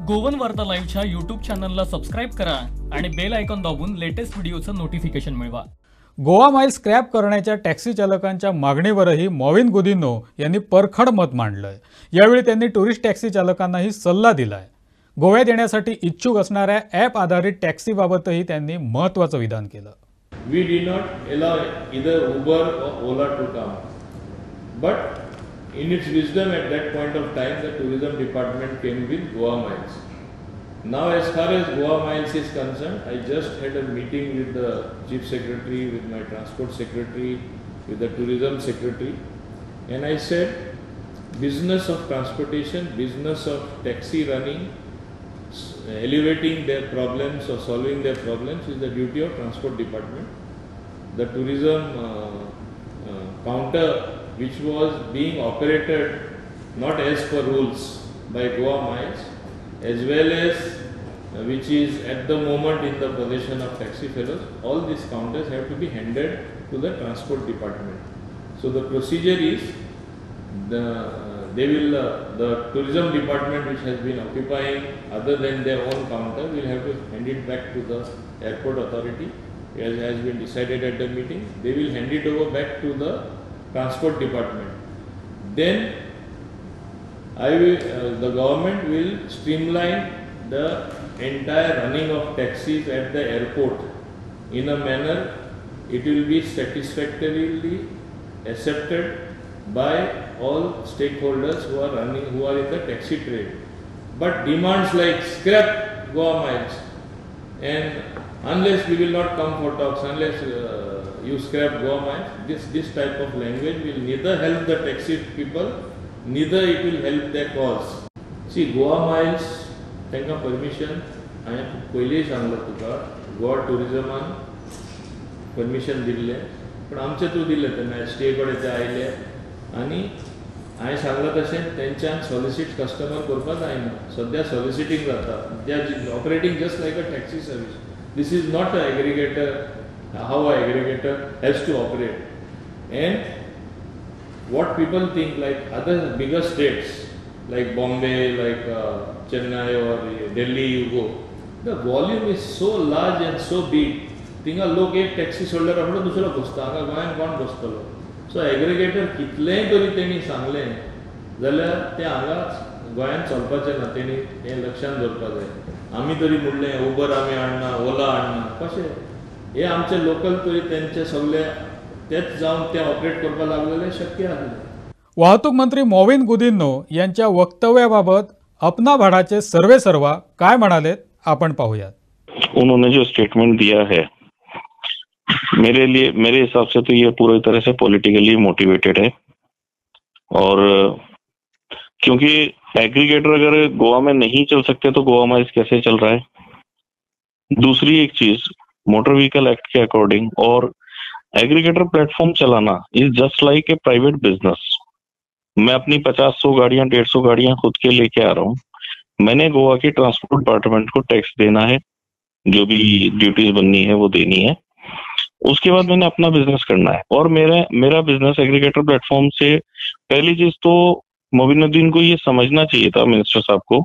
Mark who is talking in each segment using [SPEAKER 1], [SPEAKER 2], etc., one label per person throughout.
[SPEAKER 1] गोवन वार्ता लाईव्हच्या यूट्यूब चॅनलला सबस्क्राईब करा आणि बेल आयकॉन दाबून लेटेस्ट व्हिडिओचं नोटिफिकेशन मिळवा।
[SPEAKER 2] गोवा माइल स्क्रॅप करण्याच्या टॅक्सी चालकांच्या मागणीवरही मॉविन गुदिन्हो यांनी परखड मत मांडलंय। यावेळी त्यांनी टुरिस्ट टॅक्सी चालकांनाही सल्ला दिलाय। गोव्यात येण्यासाठी इच्छुक असणाऱ्या ॲप आधारित टॅक्सीबाबतही त्यांनी महत्त्वाचं विधान केलं।
[SPEAKER 3] We did not allow either Uber or Ola to come, but in its wisdom at that point of time, the tourism department came with Goa Miles. Now, as far as Goa Miles is concerned, I just had a meeting with the Chief Secretary, with my Transport Secretary, with the Tourism Secretary, and I said, business of transportation, business of taxi running, elevating their problems or solving their problems is the duty of Transport Department. The tourism counter, which was being operated not as per rules by Goa Miles, as well as which is at the moment in the possession of taxi fellows, all these counters have to be handed to the Transport Department. So the procedure is the tourism department, which has been occupying other than their own counter, will have to hand it back to the airport authority, as has been decided at the meeting. They will hand it over back to the transport department. Then the government will streamline the entire running of taxis at the airport in a manner it will be satisfactorily accepted by all stakeholders who are in the taxi trade. But demands like scrap Goa Miles, and unless we will not come for talks, unless you scrap Goa Miles, this type of language will neither help the taxi people, neither it will help their cause. See, Goa Miles, तांकां permission हांवें पयलीं सांगलां तुका, Goa टुरिजमान permission दिल्लें, पण आमचे through दिल्लें तेन्ना STA कडेन ते आयले आनी हांवें सांगलां तशें तेंच्यान सॉलिसीट कस्टमर करपाक जायना। सद्या सॉलिसीटींग जाता, they are operating just like a taxi service. This is not a aggregator, how a aggregator has to operate. And what people think, like other bigger states like Bombay, like Chennai or Delhi, you go, the volume is so large and so big. थिंगा लोक एक taxi सोडल्यार रोखडो दुसरो बसता, हांगा गोंयांत कोण बसतलो? सो aggregator कितलेंय तरी तेणी सांगलें जाल्यार तें हांगा गोंयांत चलपाचें ना. तेणी हें लक्षांत दवरपाक जाय. आमी तरी म्हणलें उबर आमी हाडना, ओला हाडना, कशें? हे आमचे लोकल तरी तेंचे सगळे तेच जावन ते ऑपरेट करपाक लागलेले शक्य आसलें.
[SPEAKER 2] वाहतूक मंत्री मॉविन गुदिन्हो यांच्या वक्तव्याबाबत अपना भाडाचे सर्वेसर्वा काय म्हणालेत आपण पाहूयात।
[SPEAKER 4] उन्होंने जो स्टेटमेंट दिया है, मेरे हिसाब से तो ये पूरी तरह से पॉलिटिकली मोटिवेटेड है। और क्योंकि एग्रीगेटर अगर गोवा में नहीं चल सकते तो गोवा माइल्स कैसे चल रहा है। दूसरी एक चीज, मोटर व्हीकल एक्ट के अकॉर्डिंग और एग्रीगेटर प्लेटफॉर्म चलाना is just like a private business. मैं अपनी 50-100 गाड़ियां 150 गाड़ियां खुद के लेके आ रहा हूँ, मैंने गोवा के ट्रांसपोर्ट डिपार्टमेंट को टैक्स देना है, जो भी ड्यूटीज बननी है वो देनी है। उसके बाद मैंने अपना बिजनेस करना है। और मेरा बिजनेस एग्रीगेटर प्लेटफॉर्म से पहली चीज तो मोबिनुद्दीन को ये समझना चाहिए था, मिनिस्टर साहब को,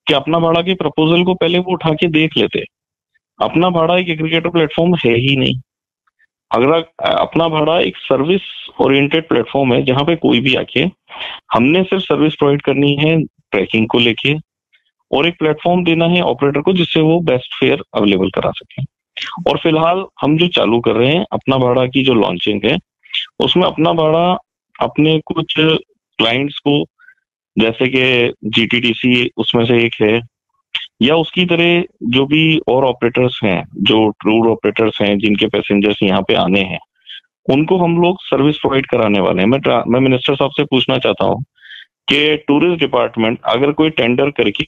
[SPEAKER 4] कि अपना भाड़ा के प्रपोजल को पहले वो उठा के देख लेते। अपना भाड़ा एक एग्रीगेटर प्लेटफॉर्म है ही नहीं। अगर अपना भाड़ा एक सर्विस ओरिएंटेड प्लेटफॉर्म है जहां पे कोई भी आके, हमने सिर्फ सर्विस प्रोवाइड करनी है ट्रैकिंग को लेके और एक प्लेटफॉर्म देना है ऑपरेटर को जिससे वो बेस्ट फेयर अवेलेबल करा सके। और फिलहाल हम जो चालू कर रहे हैं अपना भाड़ा की जो लॉन्चिंग है, उसमें अपना भाड़ा अपने कुछ क्लाइंट्स को, जैसे कि GTTC उसमें से एक है, या उसकी तरह जो भी और ऑपरेटर्स हैं, जो टूर ऑपरेटर्स हैं जिनके पैसेंजर्स यहाँ पे आने हैं, उनको हम लोग सर्विस प्रोवाइड कराने वाले हैं। मैं मिनिस्टर साहब से पूछना चाहता हूँ कि टूरिस्ट डिपार्टमेंट अगर कोई टेंडर करके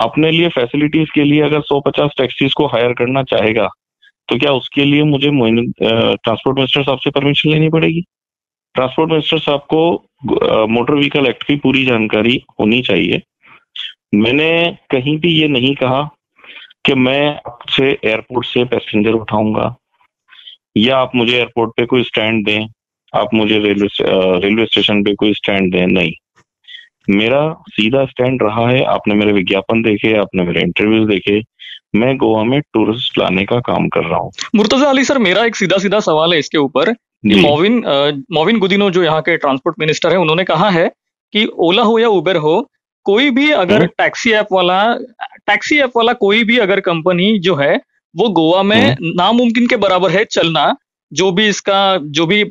[SPEAKER 4] अपने लिए फैसिलिटीज के लिए अगर 150 टैक्सीज को हायर करना चाहेगा, तो क्या उसके लिए मुझे ट्रांसपोर्ट मिनिस्टर साहब से परमिशन लेनी पड़ेगी? ट्रांसपोर्ट मिनिस्टर साहब को मोटर व्हीकल एक्ट की पूरी जानकारी होनी चाहिए। मैंने कहीं भी ये नहीं कहा कि मैं आपसे एयरपोर्ट से पैसेंजर उठाऊंगा या आप मुझे एयरपोर्ट पे कोई स्टैंड दें, आप मुझे रेलवे स्टेशन पे कोई स्टैंड दें, नहीं। मेरा सीधा स्टैंड रहा है, आपने मेरे विज्ञापन देखे, आपने मेरे इंटरव्यूज देखे, मैं गोवा में टूरिस्ट लाने का काम कर रहा हूँ।
[SPEAKER 1] मुर्तजा अली सर, मेरा एक सीधा सीधा सवाल है इसके ऊपर कि
[SPEAKER 4] जी।
[SPEAKER 1] मोविन गुदिनो जो यहाँ के ट्रांसपोर्ट मिनिस्टर है, उन्होंने कहा है कि ओला हो या उबर हो, कोई भी अगर टैक्सी ऐप वाला कोई भी अगर कंपनी जो है वो गोवा में नामुमकिन के बराबर है चलना। जो भी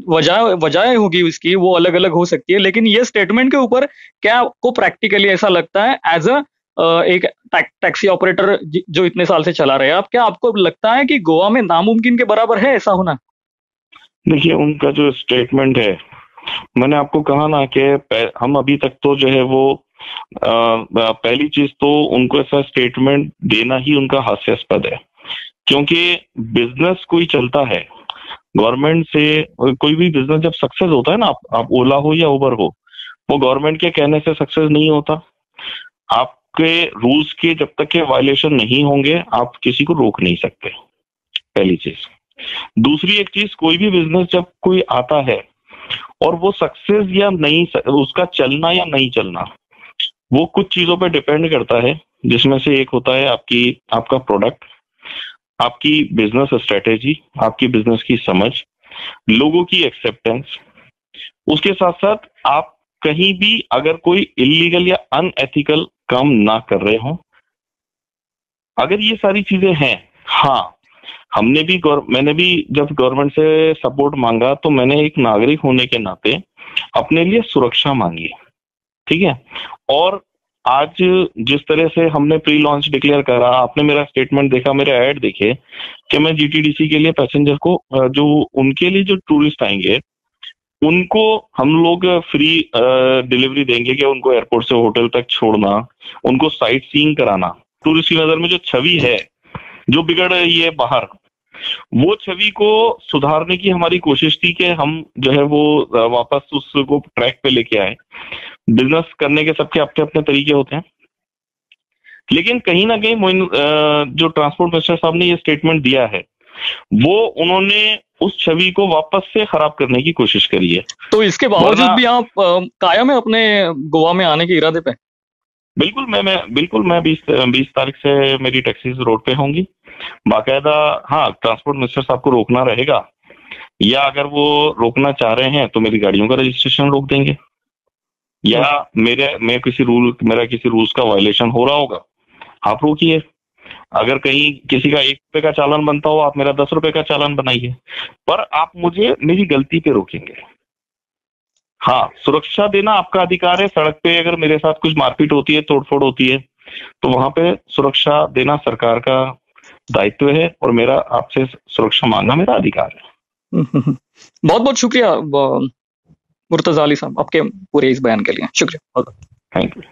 [SPEAKER 1] वजह होगी उसकी वो अलग अलग हो सकती है, लेकिन ये स्टेटमेंट के ऊपर क्या आपको प्रैक्टिकली ऐसा लगता है एज एक टैक्सी ऑपरेटर जो इतने साल से चला रहे हैं आप, क्या आपको लगता है कि गोवा में नामुमकिन के बराबर है ऐसा होना?
[SPEAKER 4] देखिए, उनका जो स्टेटमेंट है, मैंने आपको कहा ना कि हम अभी तक तो जो है वो पहली चीज तो उनको ऐसा स्टेटमेंट देना ही उनका हास्यास्पद है, क्योंकि बिजनेस कोई चलता है गवर्नमेंट से, कोई भी बिजनेस जब सक्सेस होता है ना, आप ओला हो या उबर हो, वो गवर्नमेंट के कहने से सक्सेस नहीं होता। आपके रूल्स के जब तक के वायलेशन नहीं होंगे आप किसी को रोक नहीं सकते, पहली चीज। दूसरी एक चीज, कोई भी बिजनेस जब कोई आता है और वो सक्सेस या नहीं, उसका चलना या नहीं चलना, वो कुछ चीजों पे डिपेंड करता है, जिसमें से एक होता है आपका प्रोडक्ट, आपकी बिजनेस स्ट्रेटेजी, आपकी बिजनेस की समझ, लोगों की एक्सेप्टेंस। उसके साथ साथ आप कहीं भी अगर कोई इलीगल या अनएथिकल काम ना कर रहे हो, अगर ये सारी चीजें हैं, हाँ, मैंने भी जब गवर्नमेंट से सपोर्ट मांगा तो मैंने एक नागरिक होने के नाते अपने लिए सुरक्षा मांगी, ठीक है। और आज जिस तरह से हमने प्री लॉन्च डिक्लेयर करा, आपने मेरा स्टेटमेंट देखा, मेरे ऐड देखे कि मैं जीटीडीसी के लिए पैसेंजर को, जो उनके लिए जो टूरिस्ट आएंगे उनको हम लोग फ्री डिलीवरी देंगे, कि उनको एयरपोर्ट से होटल तक छोड़ना, उनको साइट सीइंग कराना। टूरिस्ट की नजर में जो छवि है जो बिगड़ रही है बाहर, वो छवि को सुधारने की हमारी कोशिश थी कि हम जो है वो वापस उसको ट्रैक पे लेके आए। बिजनेस करने के सबके अपने अपने तरीके होते हैं, लेकिन कहीं ना कहीं जो ट्रांसपोर्ट मिनिस्टर साहब ने ये स्टेटमेंट दिया है, वो उन्होंने उस छवि को वापस से खराब करने की कोशिश करी है।
[SPEAKER 1] तो इसके बावजूद भी आप कायम है अपने गोवा में आने के इरादे पे?
[SPEAKER 4] बिल्कुल, मैं 20 तारीख से मेरी टैक्सीज रोड पे होंगी बाकायदा। हाँ, ट्रांसपोर्ट मिनिस्टर साहब को रोकना रहेगा, या अगर वो रोकना चाह रहे हैं तो मेरी गाड़ियों का रजिस्ट्रेशन रोक देंगे, या मेरा किसी रूल्स का वायलेशन हो रहा होगा, आप रोकिए। अगर कहीं किसी का 1 रुपए का चालान बनता हो, आप मेरा 10 रुपए का चालान बनाइए, पर आप मुझे मेरी गलती पे रोकेंगे। हाँ, सुरक्षा देना आपका अधिकार है। सड़क पे अगर मेरे साथ कुछ मारपीट होती है, तोड़फोड़ होती है, तो वहां पे सुरक्षा देना सरकार का दायित्व है, और मेरा आपसे सुरक्षा मांगना मेरा अधिकार है।
[SPEAKER 1] बहुत बहुत शुक्रिया मुर्तजा अली साहब आपके पूरे इस बयान के लिए। शुक्रिया।
[SPEAKER 4] Thank you.